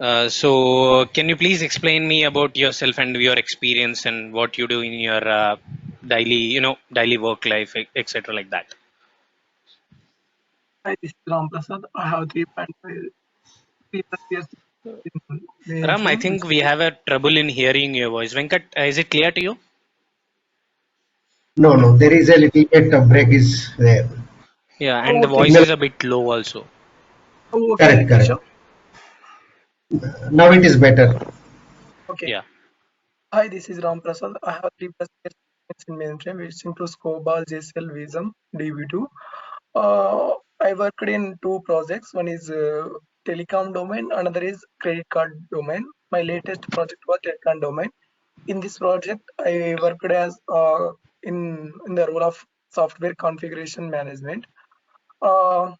So can you please explain me about yourself and your experience and what you do in your daily, daily work life, etc. like that? Hi, this is Ram Prasad. I have 3.5 years in Ram, I mainframe. think we have a trouble in hearing your voice. Venkat, is it clear to you? No, no, there is a little bit of break is there. Yeah, and Oh, the okay. voice Signal, is a bit low also. Oh, okay, correct, correct. Keshav. Now it is better. Okay. Yeah. Hi, this is Ram Prasad. I have 3 plus years in mainframe, which includes COBOL, JCL, VSAM, DB2. I worked in 2 projects. One is telecom domain, another is credit card domain. My latest project was telecom domain. In this project, I worked as in the role of software configuration management. Uh,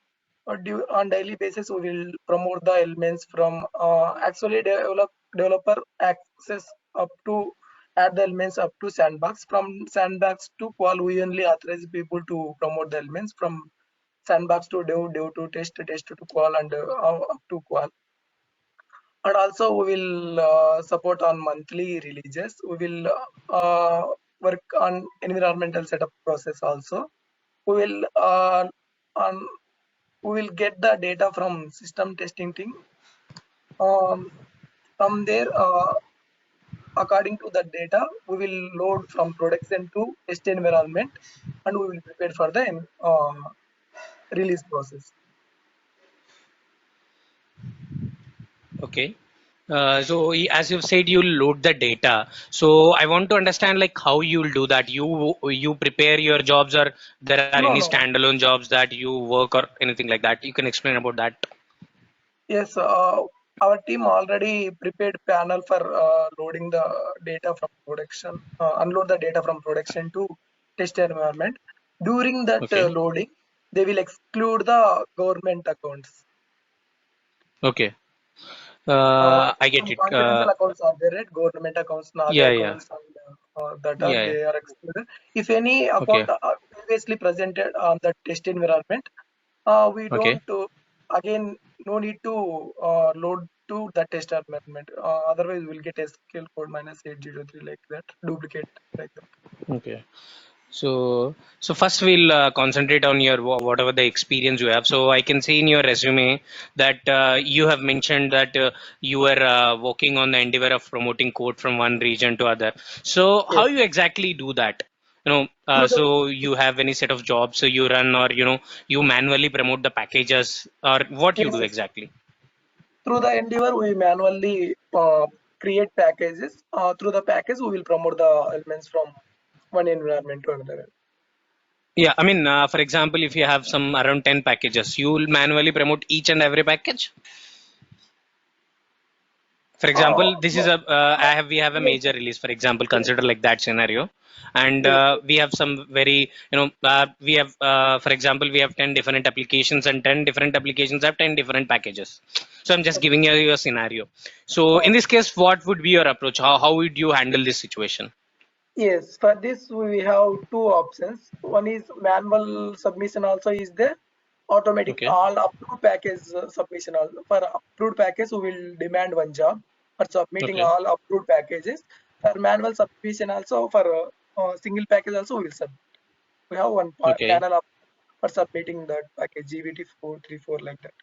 on daily basis, we will promote the elements from actually developer access up to add the elements up to sandbox. From sandbox to qual, we only authorize people to promote the elements. From sandbox to dev to test to qual, and up to qual. And also we will support on monthly releases. We will work on environmental setup process also. We will on we will get the data from system testing team. From there, according to the data, we will load from production to test environment, and we will prepare for the release process. Okay. So as you've said, you load the data. So I want to understand like how you'll do that. You prepare your jobs, or there are No, any no. standalone jobs that you work or anything like that. You can explain about that. Yes, our team already prepared panel for loading the data from production, unload the data from production to test environment. During that Okay. loading, they will exclude the government accounts. Okay. I get Some it. confidential accounts are there, right? Government accounts, NAVI Yeah, yeah, accounts, and that are yeah, yeah. they are excluded. If any account Okay. previously presented on the test environment, we Okay. don't again no need to load to the test environment. Otherwise, we'll get SQL code minus 803 like that, duplicate like that. Okay. So first we'll concentrate on your whatever the experience you have. So I can see in your resume that you have mentioned that you were working on the endeavor of promoting code from one region to other. So how Yes, you exactly do that? through the So you have any set of jobs so you run, or you manually promote the packages, or what you yes, do yes. exactly? Through the endeavor, we manually create packages. Through the package, we will promote the elements from one environment to another. Yeah, I mean, for example, if you have some around 10 packages, you will manually promote each and every package. For example, this is No, a we have a yes, major release, for example, yes, consider like that scenario. And yes, we have some very, we have for example, we have 10 different applications, and 10 different applications have 10 different packages. So I'm just okay. giving you a scenario. So in Uh, this case, what would be your approach? How would you handle this situation? yes, for this we have two options. One is manual submission also is there. Automatic Okay. all approved package submission also. For approved package, we will demand one job for submitting Okay. all approved packages. For manual submission also for single package also we will submit. We have one Okay. panel of for submitting that package GVT 434 like that.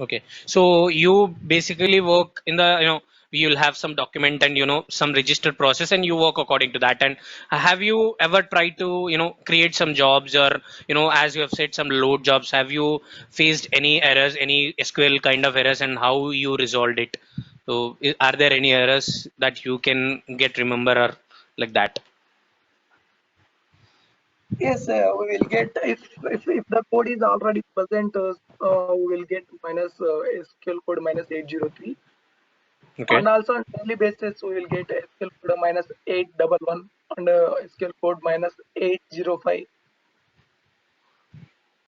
Okay, so you basically work in the, you'll have some document and some registered process, and you work according to that. And have you ever tried to create some jobs, or as you have said, some load jobs? Have you faced any errors, any SQL kind of errors, and how you resolved it? So are there any errors that you can get remember, or like that? Yes, we will get if the code is already present, we will get minus SQL code minus 803, Okay. and also on daily basis we will get SQL code minus 811 and SQL code minus 805.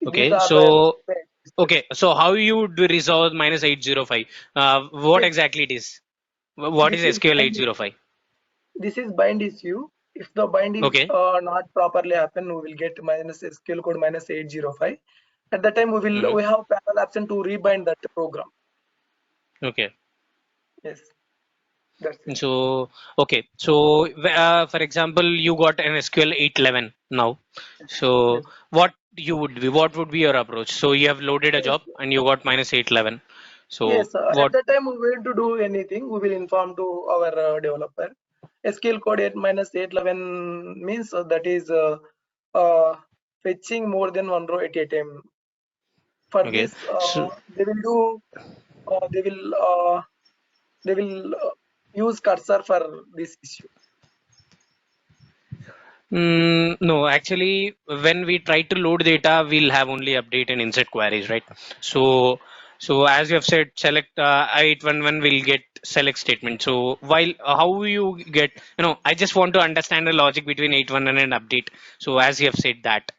These Okay, are the so mismatches. okay, so how you would resolve minus 805? What Yes, exactly it is? What is this is SQL bind, 805? this is bind issue. If the bind is Okay. not properly happen, we will get minus SQL code minus 805. At that time, we Hmm. have parallel option to rebind that program. Okay. Yes, that's it. So, okay. So, for example, you got an SQL 811 now. So, Yes. what would be your approach? So, you have loaded a Yes. job and you got minus 811. So, Yes, at what? that time we will to do anything, we will inform to our developer. SQL code 8 minus 811 means that is uh, fetching more than one row at a time. For Okay. this, So, they will do, uh, they will, uh, they will use cursor for this issue. no, actually, when we try to load data, we'll have only update and insert queries, right? So, so as you have said, select 811 will get select statement. So, while how you get, I just want to understand the logic between 811 and update. So, as you have said that.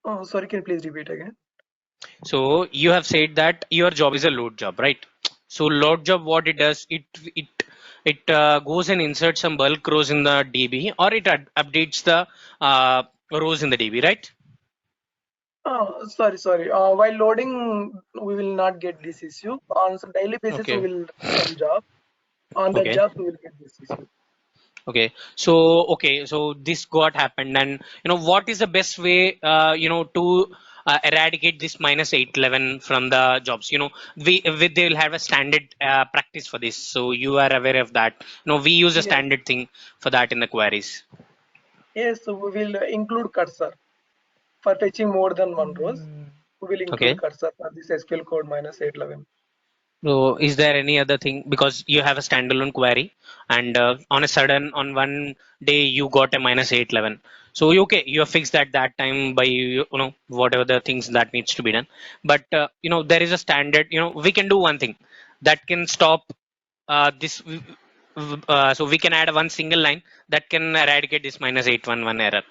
Oh, sorry, can you please repeat again? So, you have said that your job is a load job, right? So, load job, what it does, it goes and inserts some bulk rows in the DB, or it updates the rows in the DB, right? Oh, sorry. While loading, we will not get this issue. On some daily basis, we Okay. will run some job. On that Okay. job, we will get this issue. Okay, so this got happened, and what is the best way to eradicate this minus 811 from the jobs? They will have a standard practice for this, so you are aware of that. We use a Yes. standard thing for that in the queries. Yes, so we will include cursor for fetching more than one rows. We will include Okay. cursor for this SQL code minus 811. So, is there any other thing, because you have a standalone query, and on a sudden, on one day, you got a minus 811. So, okay, you have fixed that time by whatever the things that needs to be done. But there is a standard. We can do one thing that can stop this. So we can add one single line that can eradicate this minus 811 error.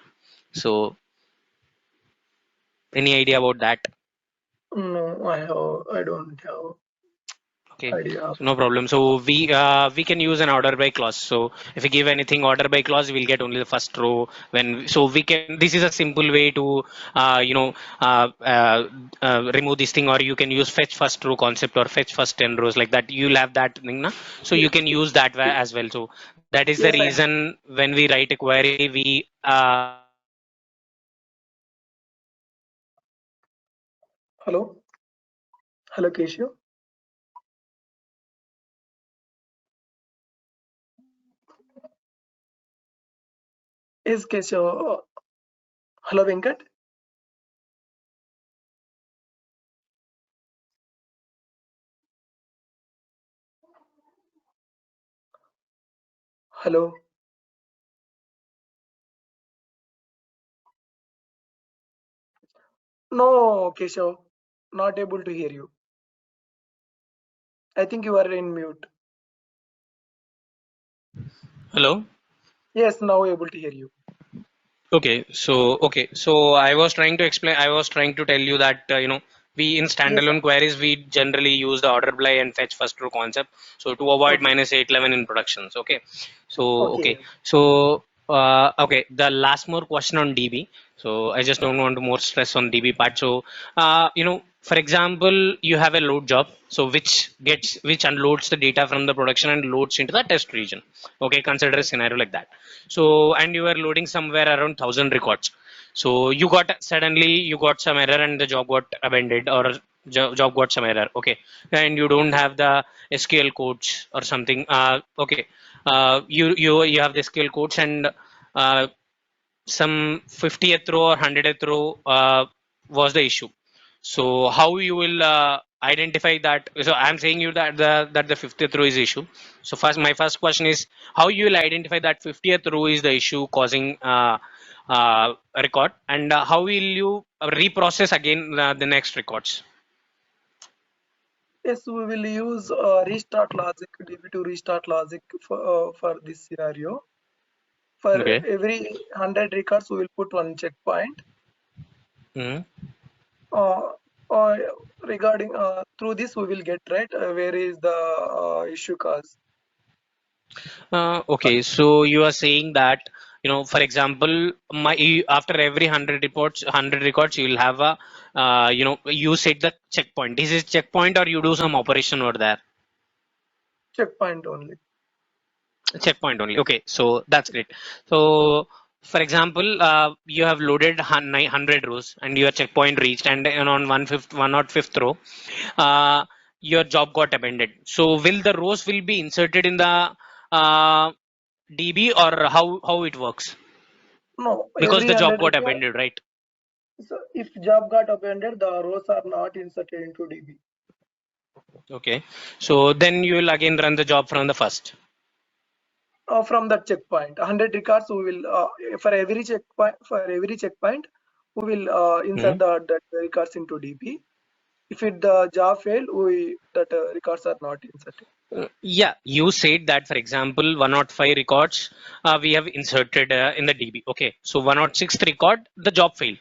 So, any idea about that? No, I don't have Okay, idea so no about that. problem. So we can use an order by clause. So if we give anything order by clause, we'll get only the first row. So we can. This is a simple way to remove this thing, or you can use fetch first row concept or fetch first 10 rows like that. You'll have that thing, na? So you Yes, can use that as well. So that is the yes, I have. reason when we write a query, we Hello, hello, Keshu. Is Keshu? Hello, Venkat. Hello. No, Keshu, not able to hear you. I think you are in mute. hello. Yes, now able to hear you. Okay, so I was trying to explain. I was trying to tell you that we in Yes. standalone queries we generally use the order by and fetch first row concept. So to avoid Okay. minus 811 in productions. Okay, so Okay. okay, the last more question on DB. So I just don't want to more stress on DB part. So for example, you have a load job, so which unloads the data from the production and loads into the test region. Okay, consider a Yes. scenario like that. So and you are loading somewhere around 1,000 records. So you got some error and the job got abandoned, or job got some error. Okay, and you don't have the SQL codes or something. Okay, you have the SQL codes, and uh, some 50th row or 100th row was the issue. So how you will identify that? So I'm saying you that the 50th row is issue. So my first question is how you will identify that 50th row is the issue causing a record, and how will you reprocess again the next records? Yes, we will use restart logic, DB2 restart logic for this scenario. For Okay. every 100 records, we will put one checkpoint. Mhm. Uh, uh, Regarding through this, we will get right where is the issue cause. For Okay, so you are saying that For example, after every 100 records, you will have a, you set the checkpoint. This is checkpoint, or you do some operation over there. Checkpoint only. Checkpoint only. Okay, so that's great. So, for example, you have loaded 100 rows, and your checkpoint reached, and on 105th row, uh, your job got abandoned. So, will the rows will be inserted in the DB, or how it works? No, Because every the job 100 got record. abandoned, right? So if job got abandoned, the rows are not inserted into DB. Okay. So then you will again run the job from the first. From that checkpoint, 100 records we will for every checkpoint we will insert Mhm. that records into DB. If the job failed, we that records are not inserted. Yeah, you said that, for example, 105 records we have inserted in the DB. Okay, so 106th record, the job failed.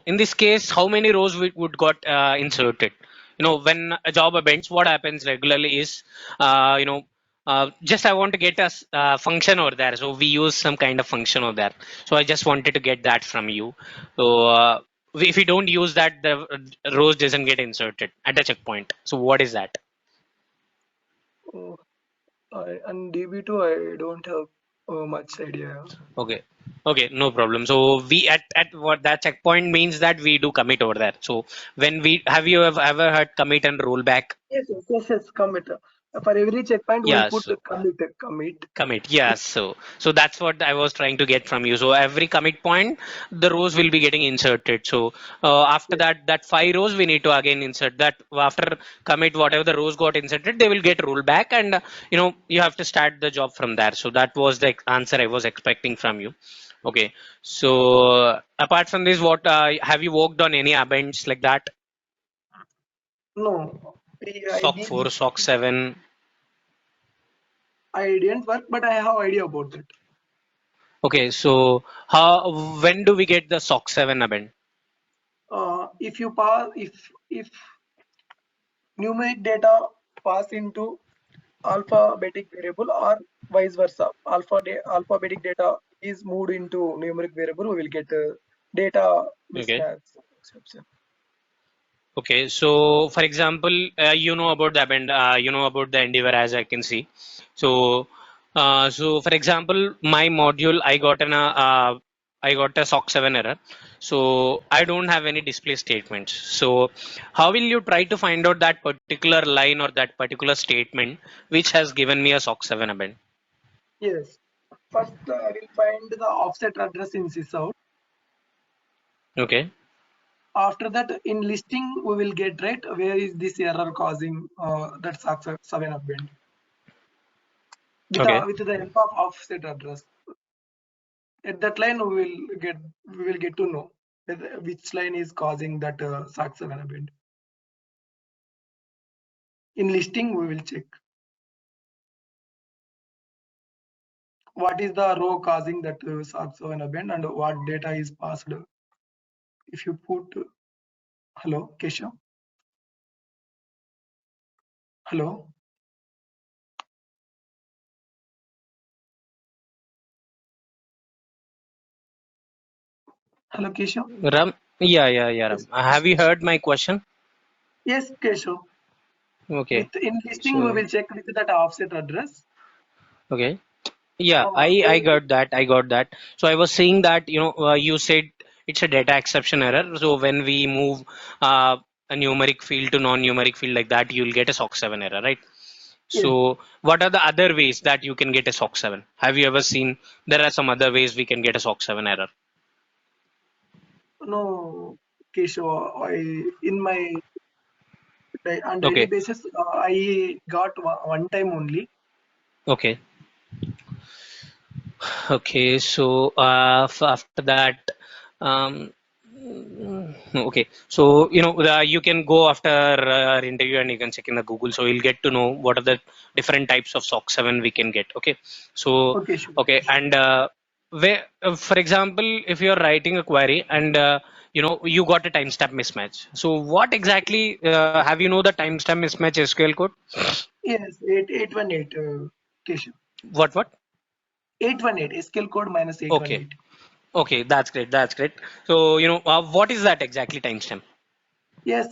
In this case, how many rows would got inserted? When a job abandons, what happens regularly is, just I want to get a function over there. So we use some kind of function over there. So I just wanted to get that from you. So if we don't use that, the rows doesn't get inserted at the checkpoint. So what is that? Oh, and DB2 I don't have much idea. Okay. Okay, no problem. So we at what that checkpoint means that we do commit over there. So when we have you ever heard commit and rollback? Yes, commit. For every checkpoint we will Yeah, put so commit. commit. Yeah, so that's what I was trying to get from you. So every commit point, the rows will be getting inserted. So after Yes. that 5 rows we need to again insert that. After commit, whatever the rows got inserted, they will get rollback, and you have to start the job from there. So that was the answer I was expecting from you. Okay, so apart from this, what have you worked on any events like that? No, I SOC did 4, SOC 7. I didn't work, but I have idea about that. Okay, so when do we get the SOC 7 event? If you pass, if numeric data pass into alphabetic variable or vice versa, alphabetic data is moved into numeric variable, we will get data Okay. mismatch exception. Okay, so for example, you know about the event, you know about the endeavor, as I can see. So, so for example, my module, I got a SOC 7 error. So I don't have any display statements. So how will you try to find out that particular line or that particular statement which has given me a SOC 7 event? Yes. First, I will find the offset address in sysout. Okay. After that, in listing, we will get right where is this error causing that SOC 7 event Okay. with the help of offset address. At that line, we will get to know which line is causing that SOC 7 event. In listing, we will check what is the row causing that SOC 7 event and what data is passed. If you put hello, Keshav, hello, hello, Keshav. Ram, yeah, Yes, Ram. Have you heard my question? yes, Keshav. Okay. With in listing, we So, will check with that offset address. okay. Yeah, Uh, I where, got that. I got that. So I was saying that you said it's a data exception error. So when we move a numeric field to non-numeric field like that, you'll get a SOC 7 error, right? yes, So what are the other ways that you can get a SOC 7? Have you ever seen there are some other ways we can get a SOC 7 error? no, Keshav. In my on daily Okay, basis, I got one time only. okay, okay. So after that, um, okay. So you can go after our interview and you can check in the Google. So you'll get to know what are the different types of SOC 7 we can get. Okay. So Okay, sure. okay, and where, for example, if you're writing a query and you got a timestamp mismatch. So what exactly have you know the timestamp mismatch SQL code? Yes, 8818, Keshav. What? 818 SQL code minus Okay. 818. Okay, that's great. That's great. So, what is that exactly timestamp? Yes,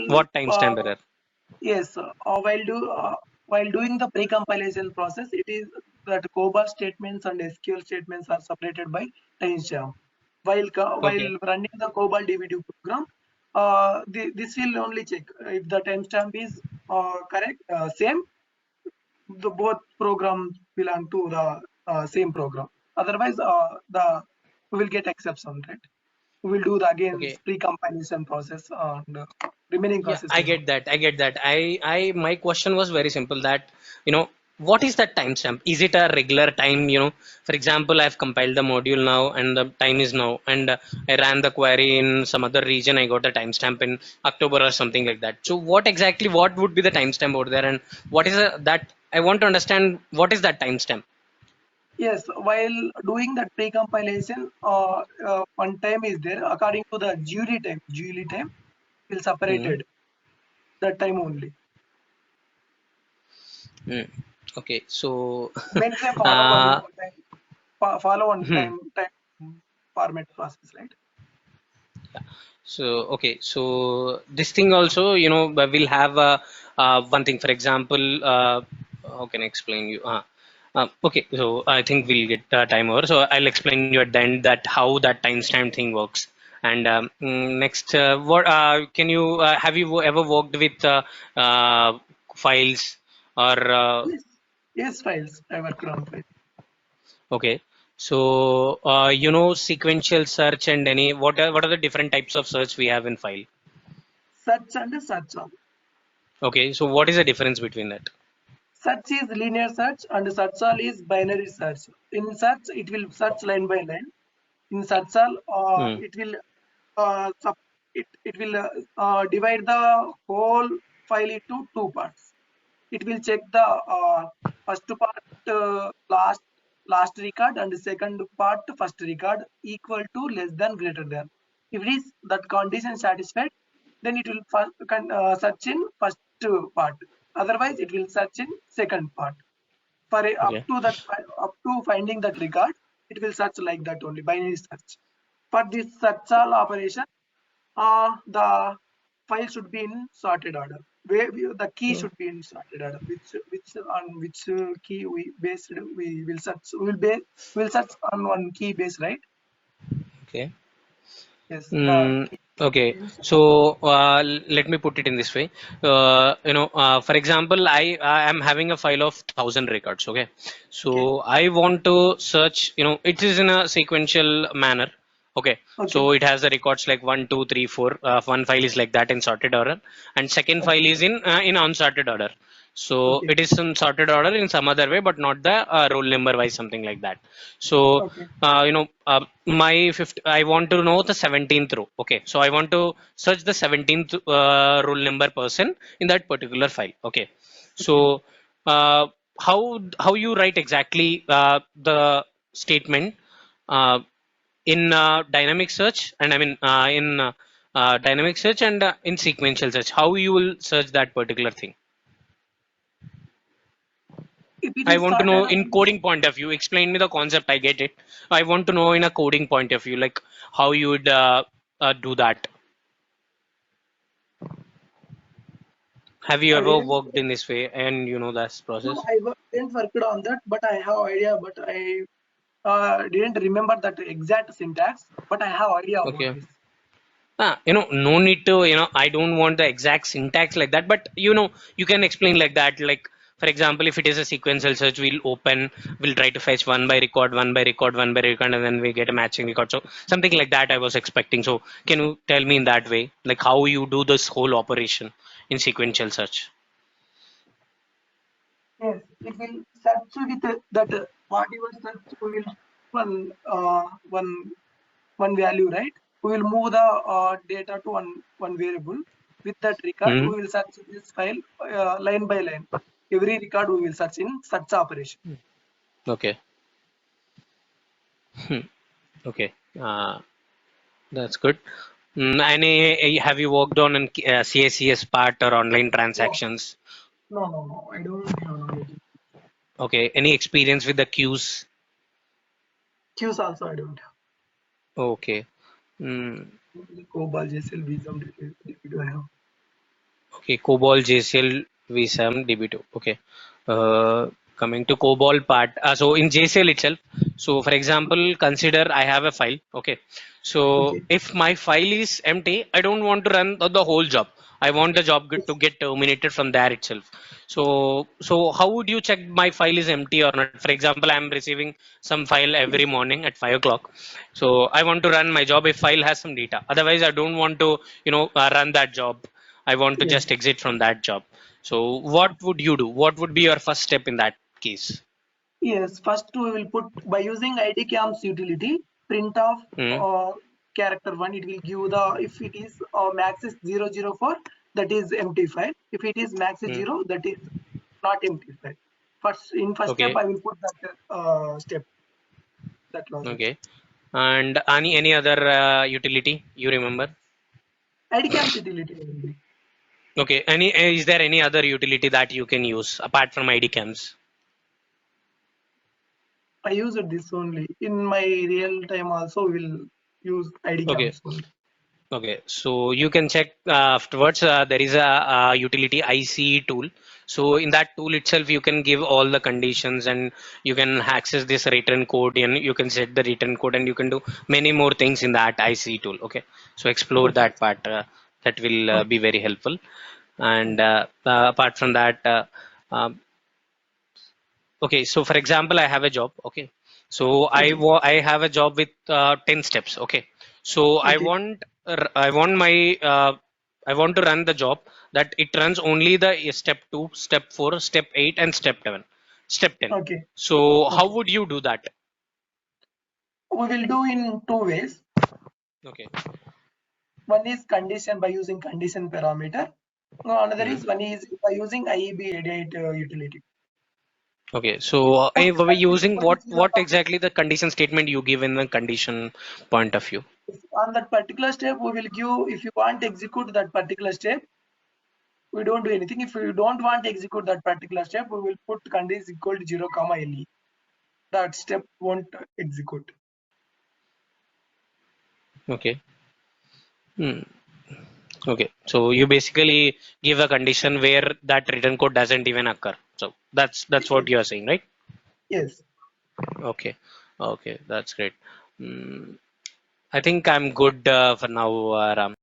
What timestamp error? yes, while doing the pre-compilation process, it is that COBOL statements and SQL statements are separated by timestamp. While Okay. running the COBOL DB2 program, this will only check if the timestamp is correct, same. The both programs belong to the same program. Otherwise, the we will get exception, right? We will do the again Okay. pre-compilation process and remaining Yeah, process I will not. get that. I get that. My question was very simple that, what is that timestamp? Is it a regular time? For example, I've compiled the module now and the time is now, and I ran the query in some other region. I got a timestamp in October or something like that. So what would be the timestamp over there? And what is that? I want to understand what is that timestamp? Yes, while doing that pre-compilation, one time is there according to the jury time. Jury time will Hmm. separated that time only. Hmm. Okay, so Mainframe follow uh, follow one hmm. time format process, right? So okay, so this thing also, we'll have one thing. For example, how can I explain you? Okay, so I think we'll get time over. So I'll explain you at the end that how that timestamp thing works. And next, what can you have you ever worked with files or Yes, yes, files. I worked on files. okay? So sequential search and any what are the different types of search we have in file? Search and search all. Okay, so what is the difference between that? Search is linear search and search all is binary search. In search, it will search line by line. In search all, Hmm. it will it will divide the whole file into two parts. It will check the first part last record and the second part first record equal to less than greater than. If it is that condition satisfied, then it will search in first part. Otherwise, it will search in second part. For Okay. up to finding that record, it will search like that only binary search. For this search all operation, the file should be in sorted order. The key Hmm. should be in sorted order. Which on which key we will search. We'll search on one key base, right? Okay. Yes, the Mm, key okay. in So let me put it in this way. For example, I am having a file of 1,000 records. Okay. okay, So I want to search. It is in a sequential manner. Okay. okay, So it has the records like one, two, three, four. One file is like that in sorted order, and second file okay, is in unsorted order. So okay, it is in sorted order in some other way, but not the roll number wise, something like that. So okay, my fifth, I want to know the 17th row. Okay, so I want to search the 17th roll number person in that particular file. Okay, okay. so uh, how you write exactly the statement uh, in dynamic search, and I mean in dynamic search and in sequential search, how you will search that particular thing? If it I is want to sorted know order in coding point of view. Explain me the concept. I get it. I want to know in a coding point of view, like how you would do that. Have you I ever didn't worked in this way and you know this no, process? didn't work on that, but I have idea. But I didn't remember that exact syntax. But I have idea about Okay. this. No need to, I don't want the exact syntax like that, but you can explain like that. Like, for example, if it is a sequential search, we'll try to fetch one by record, one by record, one by record, and then we get a matching record. So something like that I was expecting. So can you tell me in that way, like how you do this whole operation in sequential search? Yes, it will search with that whatever search we will one value, right? We will move the data to one variable. With that record, Hmm. we will search this file line by line. Every record we will search in search operation. Okay. Hmm. Okay. That's good. Have you worked on an CICS part or online No, transactions? no. I don't have knowledge. Okay. Any experience with the queues? Qs also I don't have. Okay. Mm, COBOL, JSL, VSAM, DB2 I have. okay. COBOL, JCL, VSAM, DB2. Okay. Coming to COBOL part. So in JCL itself. So for example, consider I have a file. Okay. So Okay. if my file is empty, I don't want to run the whole job. I want the job to get terminated from there itself. So how would you check my file is empty or not? For example, I am receiving some file every morning at 5 o'clock. So I want to run my job if file has some data. Otherwise, I don't want to, run that job. I want to Yes. just exit from that job. So what would you do? What would be your first step in that case? Yes. First we will put by using IDCAM's utility print of Hmm. character one. It will give the if it is max is 004 that is empty file. If it is max is Hmm. 0 that is not empty file. First step Okay. I will put that step that logic. Okay. And any other utility you remember? IDCAM's utility only. Okay. Is there any other utility that you can use apart from ID cams? I use this only in my real time. Also will use Okay. IDCAMs only. Okay, so you can check afterwards. There is a utility ICE tool. So in that tool itself, you can give all the conditions and you can access this return code and you can set the return code and you can do many more things in that ICE tool. Okay, so explore Okay. that part. That will Okay. be very helpful. And apart from that, um, okay, so for example, I have a job. Okay, so Okay. I have a job with 10 steps. Okay, so Okay. I want my I want to run the job that it runs only the step 2, step 4, step 8, and step 10. Okay. So how Okay. would you do that? We will do in two ways. Okay. One is condition by using condition parameter. Another Hmm. is one is by using IEB edit utility. Okay, so Put by using put zero what exactly the condition statement you give in the condition point of view? on that particular step. We will give if you want to execute that particular step. We don't do anything. If you don't want to execute that particular step, we will put condition equal to 0 comma LE. That step won't execute. Okay. Hmm. Okay, so you basically give a condition where that return code doesn't even occur. So that's what Yes. you are saying, right? Yes. Okay, okay, that's great. I think I'm good for now, Ram.